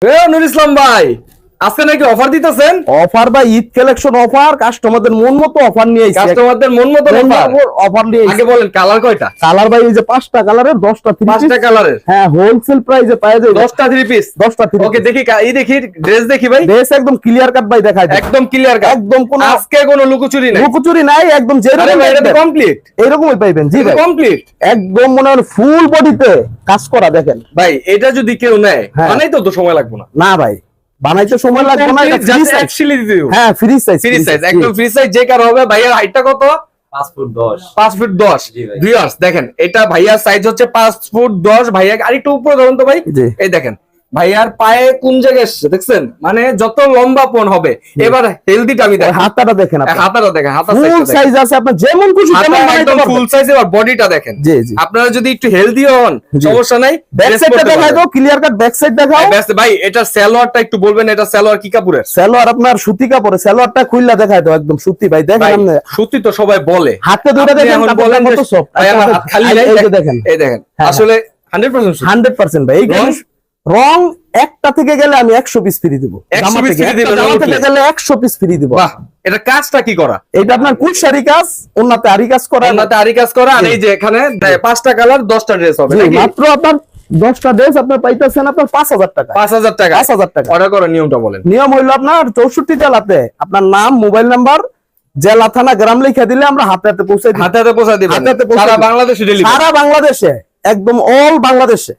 নুর ইসলাম ভাই, আজকে নাকি অফার দিতেছেন? অফার বা ঈদ কালেকশন অফার, কাস্টমারদের মন মতো অফার নিয়ে আইছি। কাস্টমারদের মন মতো অফার নিয়ে আগে বলেন কালার কয়টা? কালার ভাই এই যে 5টা কালারের 10টা 5টা কালারের। হ্যাঁ, হোলসেল প্রাইসে পাওয়া যায় 10টা 3 পিস। 10টা 3 ওকে, দেখি দেখি ড্রেস দেখি ভাই। ড্রেস একদম ক্লিয়ার কাট ভাই দেখাই দেব। একদম ক্লিয়ার কাট, একদম কোনো আজকে কোনো লুকোচুরি নাই। লুকোচুরি নাই, একদম আরে যেরকম ভাই, এটা তো কমপ্লিট। এরকমই পাইবেন। জি ভাই, কমপ্লিট একদম মনে হয় ফুল বডিতে কাজ করা। দেখেন ভাই, এটা যদি কেউ নেয় হ্যাঁ। মানে তো সময় লাগবে না। না ভাই, বানাইতে সময় লাগবে না, এটা ফ্রি সাইজ। হ্যাঁ, ফ্রি সাইজ, ফ্রি সাইজ, একদম ফ্রি সাইজ। যে কার হবে ভাইয়ার হাইটটা কত? 5 ফুট 10। 5 ফুট 10। জি ভাই। ভিউয়ার্স দেখেন, এটা ভাইয়ার সাইজ হচ্ছে 5 ফুট 10। ভাইয়া আরেকটু উপরে ধরুন তো ভাই। জি। এই দেখেন ভাইয়ার পায়ে কোন জায়গায় এসছে দেখছেন? মানে যত লম্বা পন হবে। এবার হেলদিটা আমি দেখেন, হাতাটা দেখেন, হাতাটা দেখেন, হাতা ফুল সাইজ আছে, আপনি যেমন খুশি তেমন বানাইতে একদম পারবেন। ফুল সাইজ। এবার বডিটা দেখেন। জি জি, আপনারা যদি একটু হেলদি হন জি। সমস্যা নাই। ব্যাক dress সাইডটা পরতে দেখাই পারবেন। দাও, ক্লিয়ার কাট ব্যাক সাইড দেখাও। ভাই, এটা সালোয়ারটা একটু বলবেন, এটা সালোয়ার কি কাপড়ের? সালোয়ার আপনার সুতি কাপড়ে, সালোয়ারটা খুইলা দেখাই দাও, একদম সুতি ভাই। দেখেন ভাই, আপনি সত্যি তো সবাই বলে। হাতে দুইটা আপনি দেখেন, এখন কাপড়টা বলেন কত যে সফট। ভাই, আমার হাত খালি নাই। এই যে দেখেন, এই দেখেন, হ্যাঁ, আসলে 100% সুতি। 100% ভাই। এই রং? রং একটা থেকে গেলে আমি 100 পিস ফ্রি দিব। 100 জামা পিস থেকে, ফ্রি একটা দিবেন, জামা উঠলে। থেকে গেলে 100 পিস ফ্রি দিব। বাহ, এটা কাজটা কি করা? এটা আপনার কুশারি কাজ, ওন্নাতে আরি কাজ করা। ওনাতে আরি কাজ করা। আর এই যে এখানে 5টা কালার 10টা ড্রেস হবে জি, নাকি? মাত্র আপনার 10টা ড্রেস আপনার পাইতেছেন আপনার 5000 টাকা। 5000 টাকা। 5000 টাকা। অর্ডার করার নিয়মটা বলেন। নিয়ম হইলো আপনার 64 জেলাতে আপনার নাম, মোবাইল নাম্বার, জেলা, থানা, গ্রাম লিখে দিলে আমরা হাতে হাতে পৌঁছে দিই। হাতে হাতে পৌঁছা দিবেন। হাতে হাতে পৌঁছে সারা দিবেন। বাংলাদেশে ডেলিভারি। সারা বাংলাদেশে, একদম অল বাংলাদেশে।